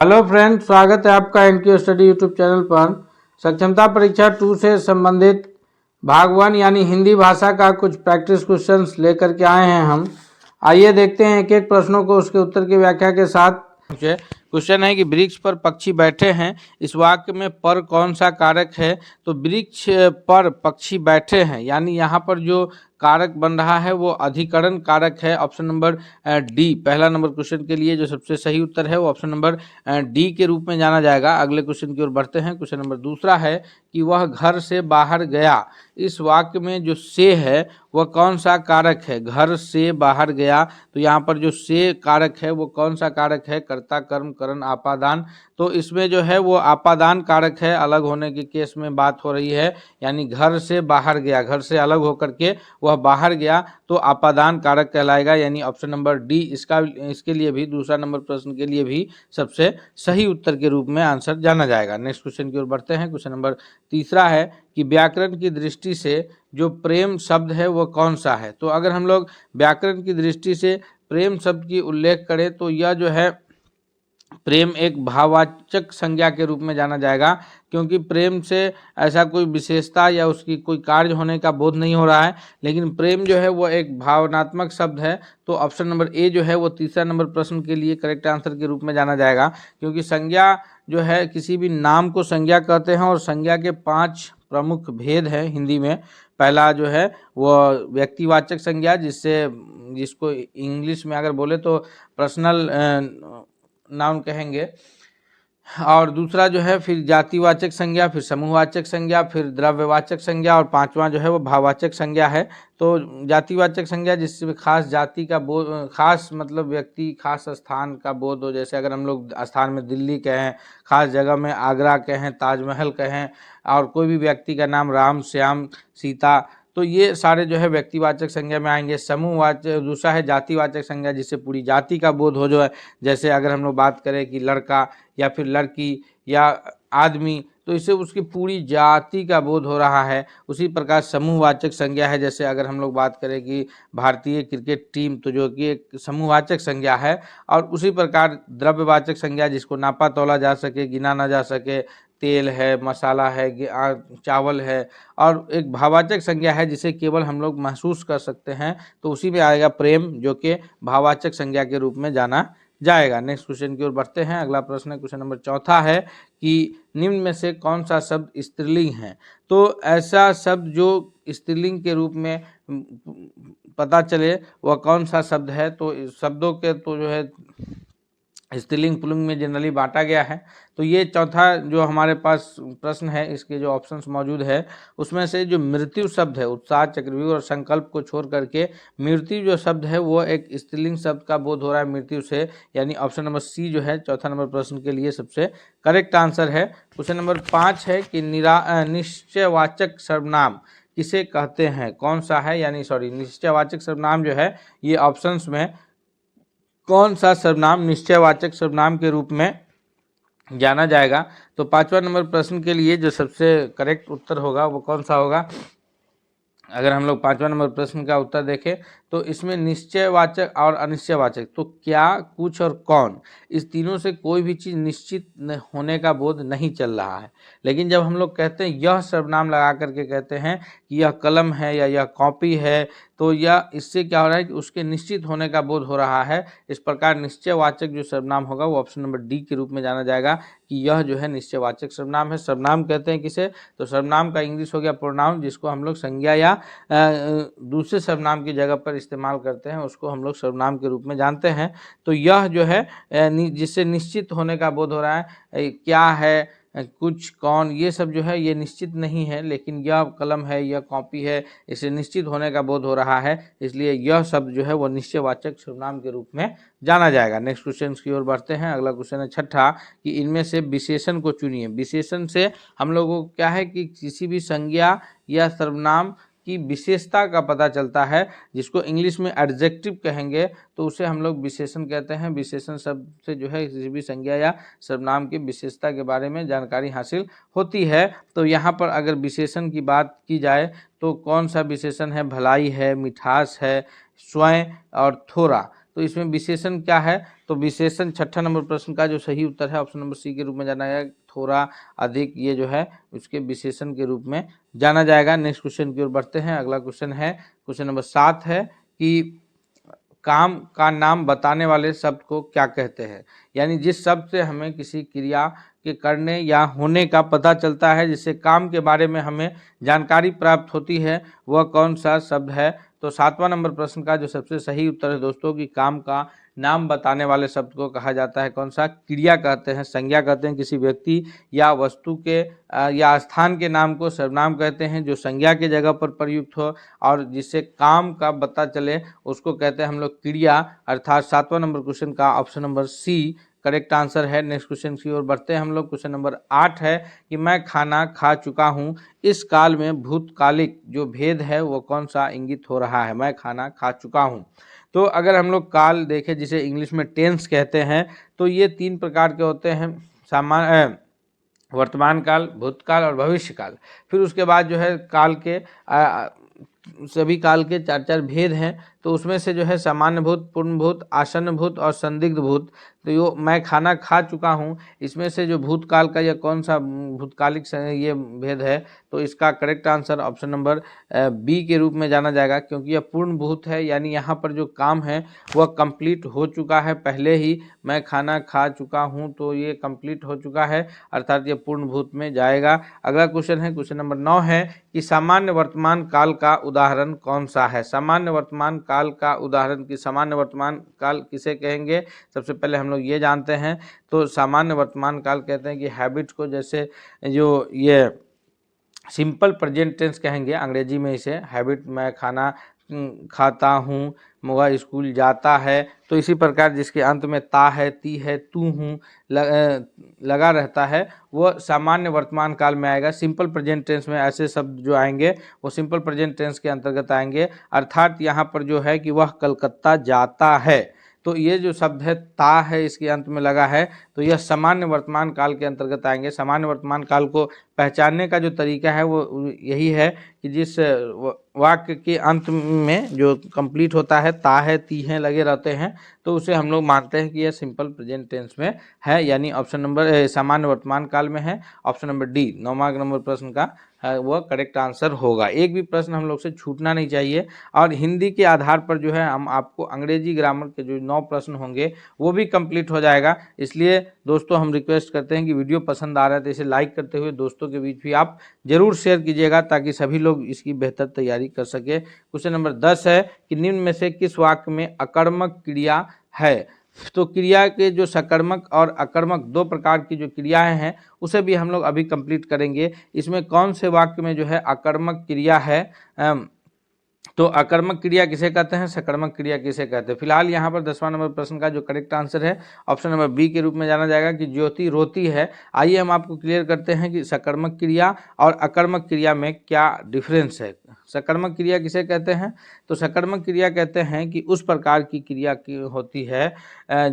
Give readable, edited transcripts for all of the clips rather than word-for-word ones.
Hello friend, स्वागत है आपका एनक्यू स्टडी यूट्यूब चैनल पर। सक्षमता परीक्षा 2 से संबंधित भाग 1 यानी हिंदी भाषा का कुछ प्रैक्टिस क्वेश्चंस लेकर के आए हैं हम। आइए देखते हैं एक एक प्रश्नों को उसके उत्तर की व्याख्या के साथ। क्वेश्चन है कि वृक्ष पर पक्षी बैठे हैं, इस वाक्य में पर कौन सा कारक है? तो वृक्ष पर पक्षी बैठे हैं यानी यहाँ पर जो कारक बन रहा है वो अधिकरण कारक है। ऑप्शन नंबर डी पहला नंबर क्वेश्चन के लिए जो सबसे सही उत्तर है वो ऑप्शन नंबर डी के रूप में जाना जाएगा। अगले क्वेश्चन की ओर बढ़ते हैं। क्वेश्चन नंबर दूसरा है कि वह घर से बाहर गया, इस वाक्य में जो से है वह कौन सा कारक है? घर से बाहर गया, तो यहाँ पर जो से कारक है वो कौन सा कारक है? कर्ता कर्म करण आपादान। तो इसमें जो है वो आपादान कारक है, अलग होने के केस में बात हो रही है, यानी घर से बाहर गया, घर से अलग होकर के वह बाहर गया तो आपादान कारक कहलाएगा, यानी ऑप्शन नंबर डी इसके लिए भी दूसरा नंबर प्रश्न के लिए भी सबसे सही उत्तर के रूप में आंसर जाना जाएगा। नेक्स्ट क्वेश्चन की ओर बढ़ते हैं। क्वेश्चन नंबर तीसरा है कि व्याकरण की दृष्टि से जो प्रेम शब्द है वो कौन सा है? तो अगर हम लोग व्याकरण की दृष्टि से प्रेम शब्द की उल्लेख करें तो यह जो है प्रेम एक भाववाचक संज्ञा के रूप में जाना जाएगा, क्योंकि प्रेम से ऐसा कोई विशेषता या उसकी कोई कार्य होने का बोध नहीं हो रहा है, लेकिन प्रेम जो है वो एक भावनात्मक शब्द है। तो ऑप्शन नंबर ए जो है वो तीसरा नंबर प्रश्न के लिए करेक्ट आंसर के रूप में जाना जाएगा, क्योंकि संज्ञा जो है किसी भी नाम को संज्ञा कहते हैं और संज्ञा के 5 प्रमुख भेद हैं हिंदी में। पहला जो है वो व्यक्तिवाचक संज्ञा, जिसको इंग्लिश में अगर बोले तो पर्सनल नाउन कहेंगे, और दूसरा जो है फिर जातिवाचक संज्ञा, फिर समूहवाचक संज्ञा, फिर द्रव्यवाचक संज्ञा, और पांचवा जो है वो भाववाचक संज्ञा है। तो जातिवाचक संज्ञा जिसमें खास जाति का बोध, खास मतलब व्यक्ति, खास स्थान का बोध हो, जैसे अगर हम लोग स्थान में दिल्ली कहें, खास जगह में आगरा कहें, ताजमहल कहें, और कोई भी व्यक्ति का नाम राम, श्याम, सीता, तो ये सारे जो है व्यक्तिवाचक संज्ञा में आएंगे। समूहवाचक दूसरा है जातिवाचक संज्ञा, जिससे पूरी जाति का बोध हो जो है, जैसे अगर हम लोग बात करें कि लड़का या फिर लड़की या आदमी, तो इससे उसकी पूरी जाति का बोध हो रहा है। उसी प्रकार समूहवाचक संज्ञा है, जैसे अगर हम लोग बात करें कि भारतीय क्रिकेट टीम, तो जो कि एक समूहवाचक संज्ञा है। और उसी प्रकार द्रव्यवाचक संज्ञा, जिसको नापा तोला जा सके, गिना ना जा सके, तेल है, मसाला है, चावल है। और एक भाववाचक संज्ञा है जिसे केवल हम लोग महसूस कर सकते हैं, तो उसी में आएगा प्रेम, जो कि भाववाचक संज्ञा के रूप में जाना जाएगा। नेक्स्ट क्वेश्चन की ओर बढ़ते हैं। अगला प्रश्न क्वेश्चन नंबर चौथा है कि निम्न में से कौन सा शब्द स्त्रीलिंग है? तो ऐसा शब्द जो स्त्रीलिंग के रूप में पता चले वह कौन सा शब्द है? तो शब्दों के तो जो है स्त्रीलिंग पुल्लिंग में जनरली बांटा गया है। तो ये चौथा जो हमारे पास प्रश्न है, इसके जो ऑप्शंस मौजूद है उसमें से जो मृत्यु शब्द है, उत्साह, चक्रव्यूह और संकल्प को छोड़ करके मृत्यु जो शब्द है वो एक स्त्रीलिंग शब्द का बोध हो रहा है मृत्यु से, यानी ऑप्शन नंबर सी जो है चौथा नंबर प्रश्न के लिए सबसे करेक्ट आंसर है। क्वेश्चन नंबर 5 है कि निश्चयवाचक सर्वनाम किसे कहते हैं? कौन सा है, यानी निश्चयवाचक सर्वनाम जो है ये ऑप्शंस में कौन सा सर्वनाम निश्चयवाचक सर्वनाम के रूप में जाना जाएगा? तो 5वां नंबर प्रश्न के लिए जो सबसे करेक्ट उत्तर होगा वो कौन सा होगा? अगर हम लोग 5वां नंबर प्रश्न का उत्तर देखें तो इसमें निश्चयवाचक और अनिश्चयवाचक, तो क्या, कुछ और कौन, इस तीनों से कोई भी चीज़ निश्चित होने का बोध नहीं चल रहा है। लेकिन जब हम लोग कहते हैं, यह सर्वनाम लगा करके कहते हैं कि यह कलम है या यह कॉपी है, तो यह इससे क्या हो रहा है कि उसके निश्चित होने का बोध हो रहा है। इस प्रकार निश्चयवाचक जो सर्वनाम होगा वो ऑप्शन नंबर डी के रूप में जाना जाएगा कि यह जो है निश्चयवाचक सर्वनाम है। सर्वनाम कहते हैं किसे? तो सर्वनाम का इंग्लिश हो गया प्रोनाउन, जिसको हम लोग संज्ञा या दूसरे सर्वनाम की जगह पर इस्तेमाल करते हैं, उसको हम लोग सर्वनाम के रूप में जानते हैं। तो यह जो है जिससे निश्चित होने का बोध हो रहा है, क्या है, कुछ, कौन, ये सब जो है ये निश्चित नहीं है, लेकिन यह कलम है, यह कॉपी है, इसे निश्चित होने का बोध हो रहा है, इसलिए यह शब्द जो है वो निश्चयवाचक सर्वनाम के रूप में जाना जाएगा। नेक्स्ट क्वेश्चन की ओर बढ़ते हैं। अगला क्वेश्चन है छठा कि इनमें से विशेषण को चुनिए। विशेषण से हम लोगों को क्या है कि किसी भी संज्ञा या सर्वनाम की विशेषता का पता चलता है, जिसको इंग्लिश में एडजेक्टिव कहेंगे, तो उसे हम लोग विशेषण कहते हैं। विशेषण शब्द से जो है किसी भी संज्ञा या सर्वनाम की विशेषता के बारे में जानकारी हासिल होती है। तो यहाँ पर अगर विशेषण की बात की जाए तो कौन सा विशेषण है? भलाई है, मिठास है, स्वयं और थोड़ा। तो इसमें विशेषण क्या है? तो तो विशेषण 6 नंबर प्रश्न का जो सही उत्तर है ऑप्शन नंबर सी के रूप में जाना जाएगा। थोड़ा, अधिक, ये जो है उसके विशेषण के रूप में जाना जाएगा। नेक्स्ट क्वेश्चन की ओर बढ़ते हैं। अगला क्वेश्चन है, क्वेश्चन नंबर 7 है कि काम का नाम बताने वाले शब्द को क्या कहते हैं। यानी जिस शब्द से हमें किसी क्रिया के करने या होने का पता चलता है, जिससे काम के बारे में हमें जानकारी प्राप्त होती है, वह कौन सा शब्द है। तो 7वां नंबर प्रश्न का जो सबसे सही उत्तर है दोस्तों कि काम का नाम बताने वाले शब्द को कहा जाता है कौन सा, क्रिया कहते हैं, संज्ञा कहते हैं। किसी व्यक्ति या वस्तु के या स्थान के नाम को सर्वनाम कहते हैं, जो संज्ञा के जगह पर प्रयुक्त हो और जिससे काम का पता चले उसको कहते हैं हम लोग क्रिया। अर्थात 7वां नंबर क्वेश्चन का option number C correct answer है। नेक्स्ट क्वेश्चन की ओर बढ़ते हैं हम लोग। क्वेश्चन नंबर 8 है कि मैं खाना खा चुका हूँ, इस काल में भूतकालिक जो भेद है वो कौन सा इंगित हो रहा है। मैं खाना खा चुका हूँ, तो अगर हम लोग काल देखें जिसे इंग्लिश में टेंस कहते हैं, तो ये 3 प्रकार के होते हैं, सामान्य, वर्तमान काल, भूतकाल और भविष्य काल। फिर उसके बाद जो है काल के सभी काल के 4 भेद हैं। तो उसमें से जो है सामान्य भूत, पूर्ण भूत, आसन्न भूत और संदिग्ध भूत। तो यो मैं खाना खा चुका हूँ, इसमें से जो भूतकाल का यह कौन सा भूतकालिक ये भेद है, तो इसका correct answer option number B के रूप में जाना जाएगा, क्योंकि यह पूर्ण भूत है। यानी यहाँ पर जो काम है वह कंप्लीट हो चुका है पहले ही। मैं खाना खा चुका हूँ तो ये कंप्लीट हो चुका है, अर्थात ये पूर्ण भूत में जाएगा। अगला क्वेश्चन है, क्वेश्चन नंबर 9 है कि सामान्य वर्तमान काल का उदाहरण कौन सा है। सामान्य वर्तमान काल का उदाहरण की सामान्य वर्तमान काल किसे कहेंगे, सबसे पहले हम लोग ये जानते हैं। तो सामान्य वर्तमान काल कहते हैं कि हैबिट को, जैसे जो ये सिंपल प्रेजेंट टेंस कहेंगे अंग्रेजी में इसे, हैबिट, मैं खाना खाता हूँ, मुआ स्कूल जाता है। तो इसी प्रकार जिसके अंत में ता है, ती है, तू हूँ लगा रहता है, वो सामान्य वर्तमान काल में आएगा। सिंपल प्रेजेंट टेंस में ऐसे शब्द जो आएंगे वो सिंपल प्रेजेंट टेंस के अंतर्गत आएंगे। अर्थात यहाँ पर जो है कि वह कलकत्ता जाता है, तो ये जो शब्द है ता है इसके अंत में लगा है, तो यह सामान्य वर्तमान काल के अंतर्गत आएंगे। सामान्य वर्तमान काल को पहचानने का जो तरीका है वो यही है कि जिस वाक्य के अंत में जो कंप्लीट होता है, ता है, ती है लगे रहते हैं, तो उसे हम लोग मानते हैं कि यह सिंपल प्रेजेंट टेंस में है, यानी ऑप्शन नंबर सामान्य वर्तमान काल में है। ऑप्शन नंबर डी 9वां नंबर प्रश्न का वह करेक्ट आंसर होगा। एक भी प्रश्न हम लोग से छूटना नहीं चाहिए। और हिंदी के आधार पर जो है हम आपको अंग्रेजी ग्रामर के जो 9 प्रश्न होंगे वो भी कंप्लीट हो जाएगा। इसलिए दोस्तों हम रिक्वेस्ट करते हैं कि वीडियो पसंद आ रहा है तो इसे लाइक करते हुए दोस्तों के बीच भी आप जरूर शेयर कीजिएगा, ताकि सभी लोग इसकी बेहतर तैयारी कर सके। क्वेश्चन नंबर 10 है कि निम्न में से किस वाक्य में अकर्मक क्रिया है। तो क्रिया के जो सकर्मक और अकर्मक 2 प्रकार की जो क्रियाएं हैं उसे भी हम लोग अभी कंप्लीट करेंगे। इसमें कौन से वाक्य में जो है अकर्मक क्रिया है, तो अकर्मक क्रिया किसे कहते हैं, सकर्मक क्रिया किसे कहते हैं। फिलहाल यहाँ पर 10वां नंबर प्रश्न का जो करेक्ट आंसर है ऑप्शन नंबर बी के रूप में जाना जाएगा कि ज्योति रोती है। आइए हम आपको क्लियर करते हैं कि सकर्मक क्रिया और अकर्मक क्रिया में क्या डिफरेंस है। सकर्मक क्रिया किसे कहते हैं, तो सकर्मक क्रिया कहते हैं कि उस प्रकार की क्रिया की होती है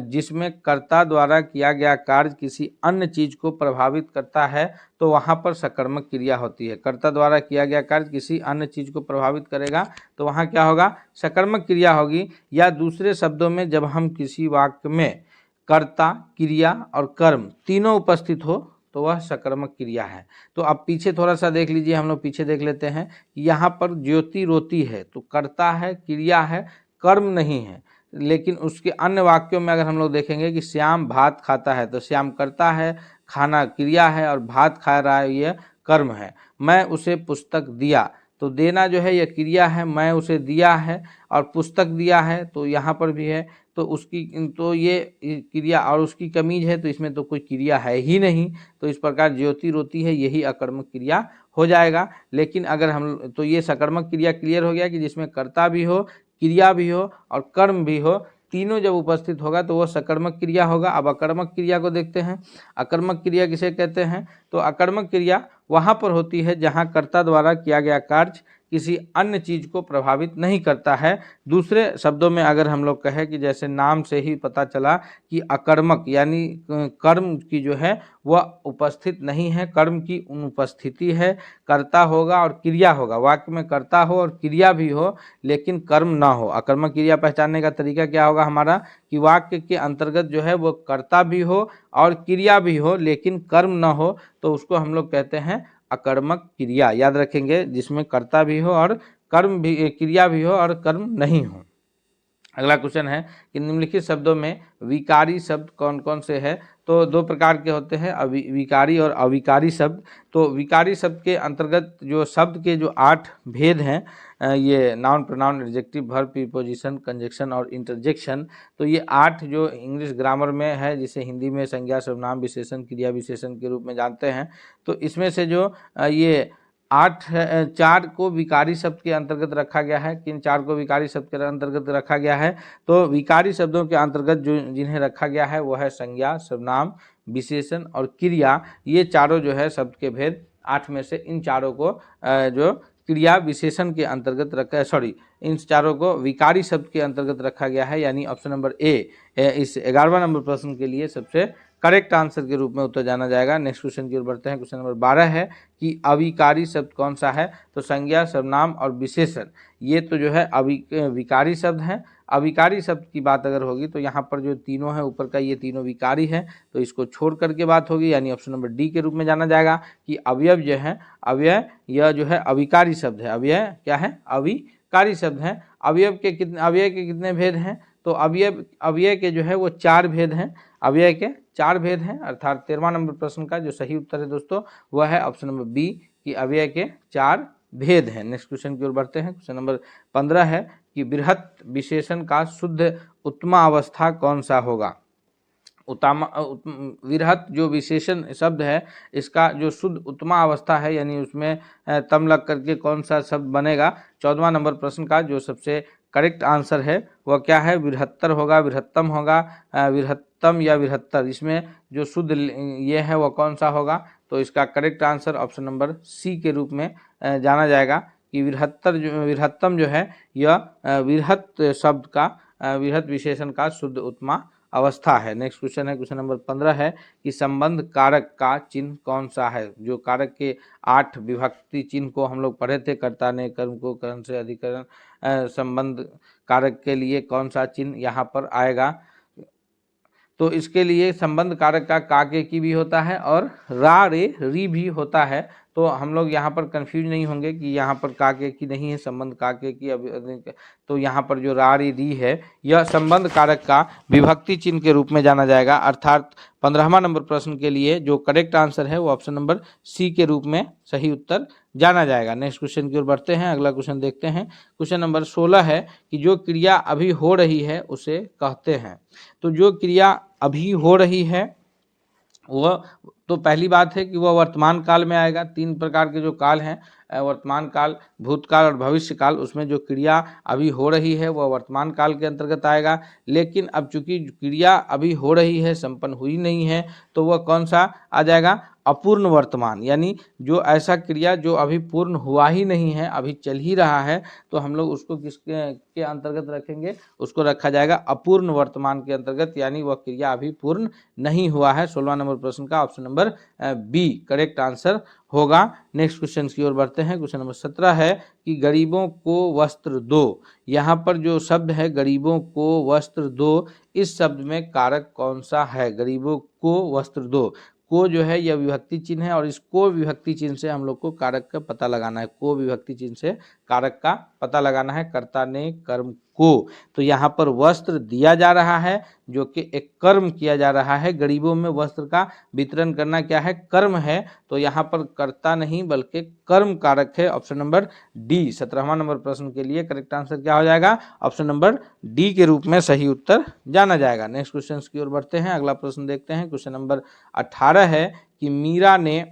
जिसमें कर्ता द्वारा किया गया कार्य किसी अन्य चीज को प्रभावित करता है, तो वहाँ पर सकर्मक क्रिया होती है। कर्ता द्वारा किया गया कार्य किसी अन्य चीज को प्रभावित करेगा तो वहाँ क्या होगा, सकर्मक क्रिया होगी। या दूसरे शब्दों में जब हम किसी वाक्य में कर्ता, क्रिया और कर्म तीनों उपस्थित हो तो वह सकर्मक क्रिया है। तो अब पीछे थोड़ा सा देख लीजिए, हम लोग पीछे देख लेते हैं। यहाँ पर ज्योति रोती है तो कर्ता है, क्रिया है, कर्म नहीं है। लेकिन उसके अन्य वाक्यों में अगर हम लोग देखेंगे कि श्याम भात खाता है, तो श्याम कर्ता है, खाना क्रिया है और भात खा रहा है यह कर्म है। मैं उसे पुस्तक दिया, तो देना जो है यह क्रिया है, मैं उसे दिया है, और पुस्तक दिया है तो यहाँ पर भी है, तो उसकी तो ये क्रिया, और उसकी कमीज है तो इसमें तो कोई क्रिया है ही नहीं। तो इस प्रकार ज्योति रोती है यही अकर्मक क्रिया हो जाएगा। लेकिन अगर हम तो ये सकर्मक क्रिया क्लियर हो गया कि जिसमें कर्ता भी हो, क्रिया भी हो और कर्म भी हो, तीनों जब उपस्थित होगा तो वह सकर्मक क्रिया होगा। अब अकर्मक क्रिया को देखते हैं। अकर्मक क्रिया किसे कहते हैं, तो अकर्मक क्रिया वहाँ पर होती है जहाँ कर्ता द्वारा किया गया कार्य किसी अन्य चीज को प्रभावित नहीं करता है। दूसरे शब्दों में अगर हम लोग कहें कि जैसे नाम से ही पता चला कि अकर्मक यानी कर्म की जो है वह उपस्थित नहीं है, कर्म की अनुपस्थिति है। कर्ता होगा और क्रिया होगा, वाक्य में कर्ता हो और क्रिया भी हो लेकिन कर्म ना हो। अकर्मक क्रिया पहचानने का तरीका क्या होगा हमारा कि वाक्य के अंतर्गत जो है वो कर्ता भी हो और क्रिया भी हो लेकिन कर्म ना हो, तो उसको हम लोग कहते हैं अकर्मक क्रिया। याद रखेंगे, जिसमें कर्ता भी हो और कर्म भी, क्रिया भी हो और कर्म नहीं हो। अगला क्वेश्चन है कि निम्नलिखित शब्दों में विकारी शब्द कौन कौन से हैं। तो दो प्रकार के होते हैं, विकारी और अविकारी शब्द। तो विकारी शब्द के अंतर्गत जो शब्द के जो 8 भेद हैं, ये noun, pronoun, adjective, verb, preposition, conjunction और इंटरजेक्शन। तो ये 8 जो इंग्लिश ग्रामर में है, जिसे हिंदी में संज्ञा, सर्वनाम, विशेषण, क्रिया विशेषण के रूप में जानते हैं। तो इसमें से जो ये 4 को विकारी शब्द के अंतर्गत रखा गया है। किन 4 को विकारी शब्द के अंतर्गत रखा गया है? तो विकारी शब्दों के अंतर्गत जो जिन्हें रखा गया है वो है संज्ञा, सर्वनाम, विशेषण और क्रिया। ये चारों जो है शब्द के भेद 8 में से इन चारों को जो क्रिया विशेषण के अंतर्गत रखा, इन चारों को विकारी शब्द के अंतर्गत रखा गया है। यानी ऑप्शन नंबर ए इस 11वां नंबर प्रश्न के लिए सबसे करेक्ट आंसर के रूप में उत्तर जाना जाएगा। नेक्स्ट क्वेश्चन की ओर बढ़ते हैं। क्वेश्चन नंबर 12 है कि अविकारी शब्द कौन सा है। तो संज्ञा, सर्वनाम और विशेषण, ये तो जो है विकारी शब्द हैं। अविकारी शब्द की बात अगर होगी तो यहाँ पर जो तीनों है ऊपर का, ये तीनों विकारी है, तो इसको छोड़ करके बात होगी। यानी ऑप्शन नंबर डी के रूप में जाना जाएगा कि अवयव जो है, अवयव यह जो है अविकारी शब्द है। अवयव क्या है? अविकारी शब्द है। अवयव के कितने भेद हैं? तो अवयव के जो है वो 4 भेद हैं। अवयव के 4 भेद हैं, अर्थात 13वां नंबर प्रश्न का जो सही उत्तर है दोस्तों वह है ऑप्शन नंबर बी कि अवयव के 4 भेद हैं। नेक्स्ट क्वेश्चन की ओर बढ़ते हैं। क्वेश्चन नंबर 15 है कि बृहत विशेषण का शुद्ध उत्तमा अवस्था कौन सा होगा। विरहत जो विशेषण शब्द है, इसका जो शुद्ध उत्तमा अवस्था है, यानी उसमें तम लग करके कौन सा शब्द बनेगा। 14वां नंबर प्रश्न का जो सबसे करेक्ट आंसर है वह क्या है? विरहत्तर होगा, विरहत्तम होगा, विरहत्तम या विरहत्तर। इसमें जो शुद्ध ये है वह कौन सा होगा? तो इसका correct answer option number C के रूप में जाना जाएगा कि विरहत्तम जो है यह विरहत शब्द का, विरहत विशेषण का शुद्ध उत्तमा अवस्था है। नेक्स्ट क्वेश्चन है, क्वेश्चन नंबर 15 है कि संबंध कारक का चिन्ह कौन सा है। जो कारक के 8 विभक्ति चिन्ह को हम लोग पढ़े थे, कर्ता ने, कर्म को, कर्ण से, अधिकरण, संबंध कारक के लिए कौन सा चिन्ह यहाँ पर आएगा। तो इसके लिए संबंध कारक का के की भी होता है और रा रे री भी होता है। तो हम लोग यहाँ पर कंफ्यूज नहीं होंगे कि यहाँ पर के की नहीं है, संबंध के की। तो यहाँ पर जो रा रे री है यह संबंध कारक का विभक्ति चिन्ह के रूप में जाना जाएगा। अर्थात 15वां नंबर प्रश्न के लिए जो करेक्ट आंसर है वो ऑप्शन नंबर सी के रूप में सही उत्तर जाना जाएगा। नेक्स्ट क्वेश्चन की ओर बढ़ते हैं। अगला क्वेश्चन देखते हैं। क्वेश्चन नंबर 16 है कि जो क्रिया अभी हो रही है उसे कहते हैं। तो जो क्रिया अभी हो रही है वह, तो पहली बात है कि वह वर्तमान काल में आएगा। 3 प्रकार के जो काल हैं, वर्तमान काल, भूतकाल और भविष्य काल, उसमें जो क्रिया अभी हो रही है वह वर्तमान काल के अंतर्गत आएगा। लेकिन अब चूंकि क्रिया अभी हो रही है, संपन्न हुई नहीं है, तो वह कौन सा आ जाएगा? अपूर्ण वर्तमान। यानी जो ऐसा क्रिया जो अभी पूर्ण हुआ ही नहीं है, अभी चल ही रहा है, तो हम लोग उसको किसके अंतर्गत रखेंगे? उसको रखा जाएगा अपूर्ण वर्तमान के अंतर्गत। यानी वह क्रिया अभी पूर्ण नहीं हुआ है। 16वां नंबर प्रश्न का option number B correct answer होगा। नेक्स्ट क्वेश्चन की ओर बढ़ते हैं। क्वेश्चन नंबर 17 है कि गरीबों को वस्त्र दो। यहाँ पर जो शब्द है गरीबों को वस्त्र दो, इस शब्द में कारक कौन सा है? गरीबों को वस्त्र दो, को जो है यह विभक्ति चिन्ह है और इस को विभक्ति चिन्ह से हम लोग को कारक का पता लगाना है। को विभक्ति चिन्ह से कारक का पता लगाना है। कर्ता ने, कर्म को। तो यहाँ पर वस्त्र दिया जा रहा है जो कि एक कर्म किया जा रहा है। गरीबों में वस्त्र का वितरण करना क्या है? कर्म है। तो यहाँ पर कर्ता नहीं बल्कि कर्म कारक है। ऑप्शन नंबर डी 17वां नंबर प्रश्न के लिए करेक्ट आंसर क्या हो जाएगा? ऑप्शन नंबर डी के रूप में सही उत्तर जाना जाएगा। नेक्स्ट क्वेश्चन की ओर बढ़ते हैं। अगला प्रश्न देखते हैं। क्वेश्चन नंबर 18 है कि मीरा ने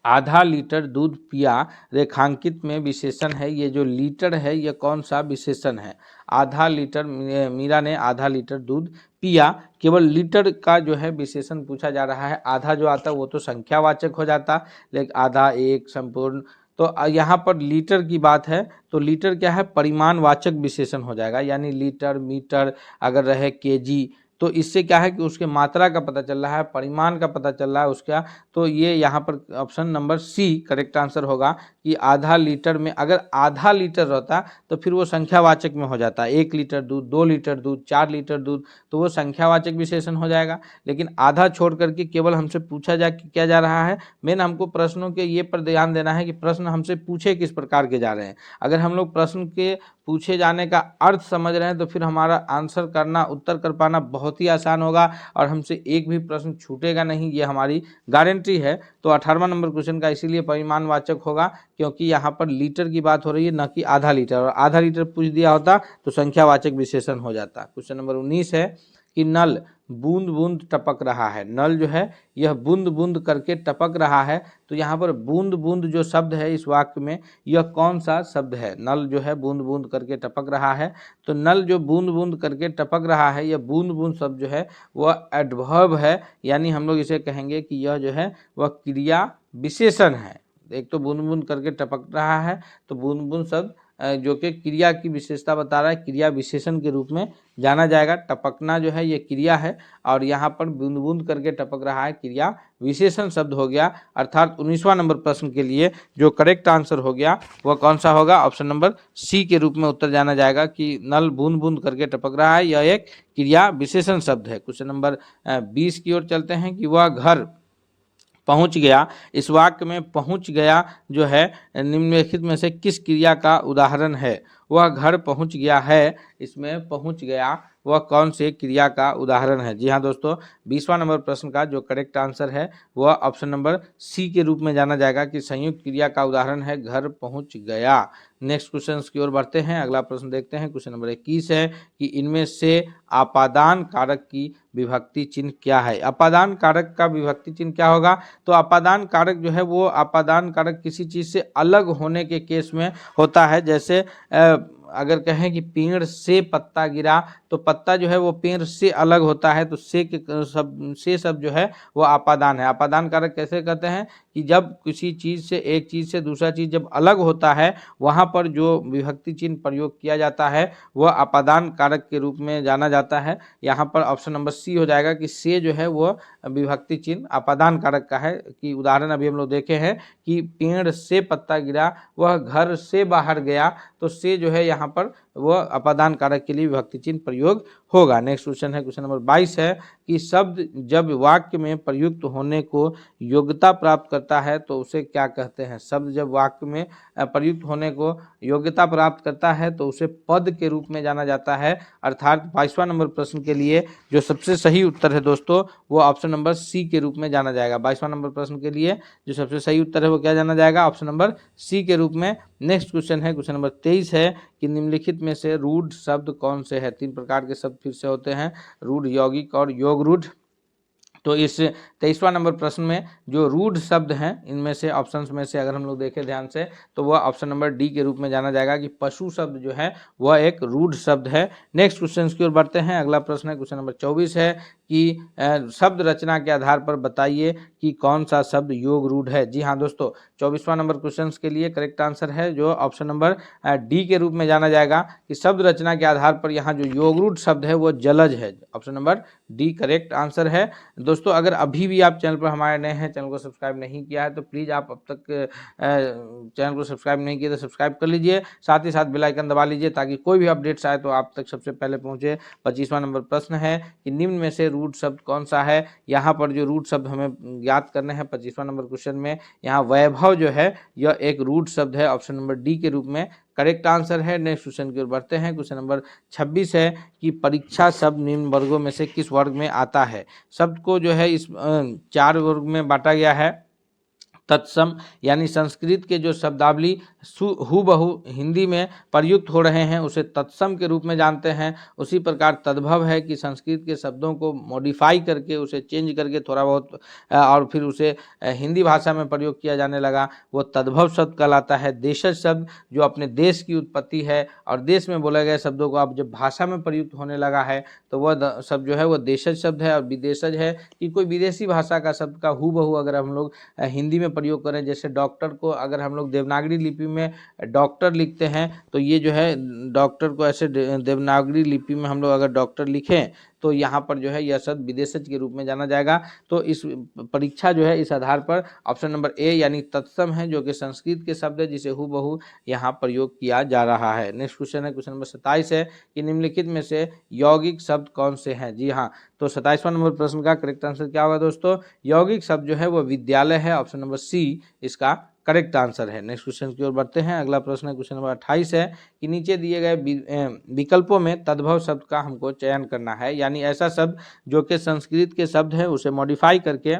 आधा लीटर दूध पिया। रेखांकित में विशेषण है, ये जो लीटर है यह कौन सा विशेषण है? आधा लीटर, मीरा ने आधा लीटर दूध पिया। केवल लीटर का जो है विशेषण पूछा जा रहा है। आधा जो आता है वो तो संख्यावाचक हो जाता, लेकिन आधा, एक, संपूर्ण, तो यहाँ पर लीटर की बात है तो लीटर क्या है, परिमाणवाचक विशेषण हो जाएगा, यानी लीटर, मीटर अगर रहे केजी, तो इससे क्या है कि उसके मात्रा का पता चल रहा है, परिमाण का पता चल रहा है उसका। तो ये यहाँ पर option number C correct answer होगा कि आधा लीटर में, अगर आधा लीटर रहता तो फिर वो संख्यावाचक में हो जाता, 1 लीटर दूध, 2 लीटर दूध, 4 लीटर दूध, तो वो संख्यावाचक विशेषण हो जाएगा। लेकिन आधा छोड़ करके केवल हमसे पूछा जा क्या जा रहा है, मेन हमको प्रश्नों के ये पर ध्यान देना है कि प्रश्न हमसे पूछे किस प्रकार के जा रहे हैं। अगर हम लोग प्रश्न के पूछे जाने का अर्थ समझ रहे हैं तो फिर हमारा आंसर करना, उत्तर कर पाना बहुत ही आसान होगा और हमसे एक भी प्रश्न छूटेगा नहीं, ये हमारी गारंटी है। तो 18वां नंबर क्वेश्चन का इसीलिए परिमाणवाचक होगा क्योंकि यहाँ पर लीटर की बात हो रही है, न कि आधा लीटर, और आधा लीटर पूछ दिया होता तो संख्यावाचक विशेषण हो जाता। क्वेश्चन नंबर 19 है कि नल बूंद बूंद टपक रहा है। नल जो है यह बूंद बूंद करके टपक रहा है, तो यहाँ पर बूंद बूंद जो शब्द है इस वाक्य में, यह कौन सा शब्द है? नल जो है बूंद बूंद करके टपक रहा है, तो नल जो बूंद बूंद करके टपक रहा है, यह बूंद बूंद शब्द जो है वह एडवर्ब है, यानी हम लोग इसे कहेंगे कि यह जो है वह क्रिया विशेषण है। एक तो बूंद बूंद करके टपक रहा है, तो बूंद बूंद शब्द जो कि क्रिया की विशेषता बता रहा है, क्रिया विशेषण के रूप में जाना जाएगा। टपकना जो है ये क्रिया है और यहाँ पर बूंद बूंद करके टपक रहा है, क्रिया विशेषण शब्द हो गया। अर्थात 19वां नंबर प्रश्न के लिए जो करेक्ट आंसर हो गया वह कौन सा होगा? ऑप्शन नंबर सी के रूप में उत्तर जाना जाएगा कि नल बूंद बूंद करके टपक रहा है, यह एक क्रिया विशेषण शब्द है। क्वेश्चन नंबर 20 की ओर चलते हैं कि वह घर पहुंच गया। इस वाक्य में पहुंच गया जो है निम्नलिखित में से किस क्रिया का उदाहरण है? वह घर पहुंच गया है, इसमें पहुंच गया वह कौन से क्रिया का उदाहरण है? जी हाँ दोस्तों, 20वां नंबर प्रश्न का जो करेक्ट आंसर है वह ऑप्शन नंबर सी के रूप में जाना जाएगा कि संयुक्त क्रिया का उदाहरण है घर पहुंच गया। नेक्स्ट क्वेश्चन की ओर बढ़ते हैं। अगला प्रश्न देखते हैं। क्वेश्चन नंबर 21 है कि इनमें से अपादान कारक की विभक्ति चिन्ह क्या है? अपादान कारक का विभक्ति चिन्ह क्या होगा? तो अपादान कारक जो है वो अपादान कारक किसी चीज़ से अलग होने के केस में होता है। जैसे अगर कहें कि पेड़ से पत्ता गिरा, तो पत्ता जो है वो पेड़ से अलग होता है, तो से शब्द जो है वो अपादान है। अपादान कारक कैसे कहते हैं कि जब किसी चीज़ से, एक चीज़ से दूसरा चीज़ जब अलग होता है, वहाँ पर जो विभक्ति चिन्ह प्रयोग किया जाता है वह अपादान कारक के रूप में जाना जाता है। यहाँ पर ऑप्शन नंबर सी हो जाएगा कि से जो है वो विभक्ति चिन्ह अपादान कारक का है। कि उदाहरण अभी हम लोग देखे हैं कि पेड़ से पत्ता गिरा, वह घर से बाहर गया, तो से जो है यहाँ पर वह अपादान कारक के लिए विभक्ति चिन्ह प्रयोग होगा। नेक्स्ट क्वेश्चन है, क्वेश्चन नंबर 22 है कि शब्द जब वाक्य में प्रयुक्त होने को योग्यता प्राप्त करता है तो उसे क्या कहते हैं? शब्द जब वाक्य में प्रयुक्त होने को योग्यता प्राप्त करता है तो उसे पद के रूप में जाना जाता है। अर्थात 22वां नंबर प्रश्न के लिए जो सबसे सही उत्तर है दोस्तों वो ऑप्शन नंबर सी के रूप में जाना जाएगा। 22वां नंबर प्रश्न के लिए जो सबसे सही उत्तर है वो क्या जाना जाएगा? ऑप्शन नंबर सी के रूप में। नेक्स्ट क्वेश्चन है, क्वेश्चन नंबर 23 है कि निम्नलिखित में से रूढ़ शब्द कौन से हैं? 3 प्रकार के शब्द फिर से होते हैं, रूढ़, यौगिक और योग रूढ़। तो इस 23वां नंबर प्रश्न में जो रूढ़ शब्द हैं इनमें से ऑप्शंस में से अगर हम लोग देखें ध्यान से तो वह ऑप्शन नंबर डी के रूप में जाना जाएगा कि पशु शब्द जो है वह एक रूढ़ शब्द है। नेक्स्ट क्वेश्चन की ओर बढ़ते हैं। अगला प्रश्न है, क्वेश्चन नंबर 24 है कि शब्द रचना के आधार पर बताइए कि कौन सा शब्द योग रूढ़ है। जी हाँ दोस्तों, 24वां नंबर क्वेश्चन के लिए करेक्ट आंसर है जो ऑप्शन नंबर डी के रूप में जाना जाएगा कि शब्द रचना के आधार पर यहाँ जो योग रूढ़ शब्द है वो जलज है। Option number D correct answer है। दोस्तों अगर अभी भी आप चैनल पर हमारे नए हैं, चैनल को सब्सक्राइब नहीं किया है तो प्लीज़ आप अब तक चैनल को सब्सक्राइब नहीं किया तो सब्सक्राइब कर लीजिए, साथ ही साथ बेल आइकन दबा लीजिए ताकि कोई भी अपडेट्स आए तो आप तक सबसे पहले पहुंचे। 25वां नंबर प्रश्न है कि निम्न में से रूढ़ शब्द कौन सा है? यहाँ पर जो रूढ़ शब्द हमें याद करने हैं 25वां नंबर क्वेश्चन में, यहाँ वैभव जो है यह एक रूढ़ शब्द है, ऑप्शन नंबर डी के रूप में करेक्ट आंसर है। नेक्स्ट क्वेश्चन की ओर बढ़ते हैं। क्वेश्चन नंबर 26 है कि परीक्षा शब्द निम्न वर्गों में से किस वर्ग में आता है? शब्द को जो है इस 4 वर्ग में बांटा गया है। तत्सम यानी संस्कृत के जो शब्दावली हूबहू हिंदी में प्रयुक्त हो रहे हैं उसे तत्सम के रूप में जानते हैं। उसी प्रकार तद्भव है कि संस्कृत के शब्दों को मॉडिफाई करके उसे चेंज करके थोड़ा बहुत और फिर उसे हिंदी भाषा में प्रयोग किया जाने लगा, वो तद्भव शब्द कहलाता है। देशज शब्द जो अपने देश की उत्पत्ति है और देश में बोले गए शब्दों को अब जब भाषा में प्रयुक्त होने लगा है तो वह शब्द जो है वो देशज शब्द है। और विदेशज है कि कोई विदेशी भाषा का शब्द का हूबहू अगर हम लोग हिंदी में प्रयोग करें, जैसे डॉक्टर को अगर हम लोग देवनागरी लिपि में डॉक्टर लिखते हैं तो ये जो है डॉक्टर को ऐसे देवनागरी लिपि में हम लोग अगर डॉक्टर लिखें तो यहाँ पर जो है यह शब्द विदेशज के रूप में जाना जाएगा। तो इस परीक्षा जो है इस आधार पर ऑप्शन नंबर ए यानी तत्सम है, जो कि संस्कृत के शब्द है जिसे हूबहू यहाँ प्रयोग किया जा रहा है। नेक्स्ट क्वेश्चन है, क्वेश्चन नंबर 27 है कि निम्नलिखित में से यौगिक शब्द कौन से हैं। जी हाँ, तो 27वां नंबर प्रश्न का करेक्ट आंसर क्या होगा दोस्तों? यौगिक शब्द जो है वो विद्यालय है। ऑप्शन नंबर सी इसका करेक्ट आंसर है। नेक्स्ट क्वेश्चन की ओर बढ़ते हैं। अगला प्रश्न है क्वेश्चन नंबर 28 है कि नीचे दिए गए विकल्पों में तद्भव शब्द का हमको चयन करना है, यानी ऐसा शब्द जो कि संस्कृत के शब्द है उसे मॉडिफाई करके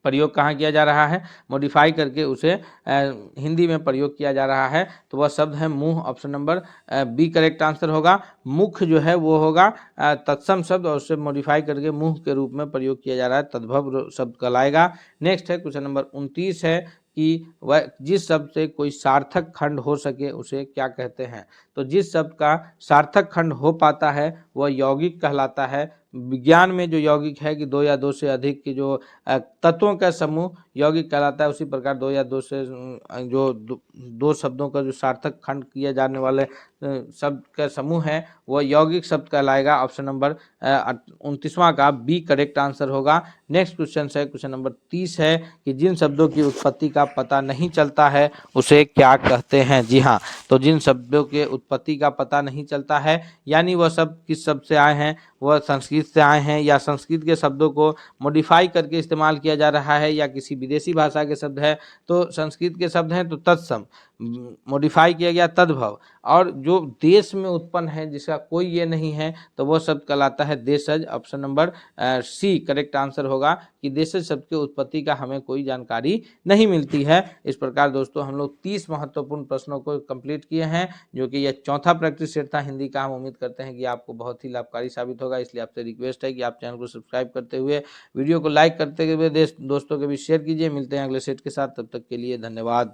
प्रयोग कहाँ किया जा रहा है, मॉडिफाई करके उसे हिंदी में प्रयोग किया जा रहा है। तो वह शब्द है मुंह। Option number B correct answer होगा। मुख जो है वो होगा तत्सम शब्द और उसे मॉडिफाई करके मुंह के रूप में प्रयोग किया जा रहा है, तद्भव शब्द कहलाएगा। नेक्स्ट है क्वेश्चन नंबर 29 है कि वह जिस शब्द से कोई सार्थक खंड हो सके उसे क्या कहते हैं। तो जिस शब्द का सार्थक खंड हो पाता है वह यौगिक कहलाता है। विज्ञान में जो यौगिक है कि दो या दो से अधिक की जो तत्वों का समूह यौगिक कहलाता है, उसी प्रकार दो या दो से जो दो शब्दों का जो सार्थक खंड किए जाने वाले शब्द का समूह है वह यौगिक शब्द कहलाएगा। ऑप्शन नंबर 29वां का बी करेक्ट आंसर होगा। नेक्स्ट क्वेश्चन है क्वेश्चन नंबर 30 है कि जिन शब्दों की उत्पत्ति का पता नहीं चलता है उसे क्या कहते हैं। जी हाँ, तो जिन शब्दों के उत्पत्ति का पता नहीं चलता है यानी वह शब्द किस शब्द से आए हैं, वह संस्कृत से आए हैं या संस्कृत के शब्दों को मॉडिफाई करके इस्तेमाल किया जा रहा है या किसी विदेशी भाषा के शब्द है। तो संस्कृत के शब्द हैं तो तत्सम, मॉडिफाई किया गया तद्भव, और जो देश में उत्पन्न है जिसका कोई ये नहीं है तो वह शब्द कहलाता है देशज। Option number C correct answer होगा कि देशज शब्द की उत्पत्ति का हमें कोई जानकारी नहीं मिलती है। इस प्रकार दोस्तों हम लोग 30 महत्वपूर्ण प्रश्नों को कंप्लीट किए हैं, जो कि यह चौथा प्रैक्टिस सेट था हिंदी का। हम उम्मीद करते हैं कि आपको बहुत ही लाभकारी साबित होगा, इसलिए आपसे रिक्वेस्ट है कि आप चैनल को सब्सक्राइब करते हुए वीडियो को लाइक करते हुए दोस्तों के भी शेयर कीजिए। मिलते हैं अगले सेट के साथ, तब तक के लिए धन्यवाद।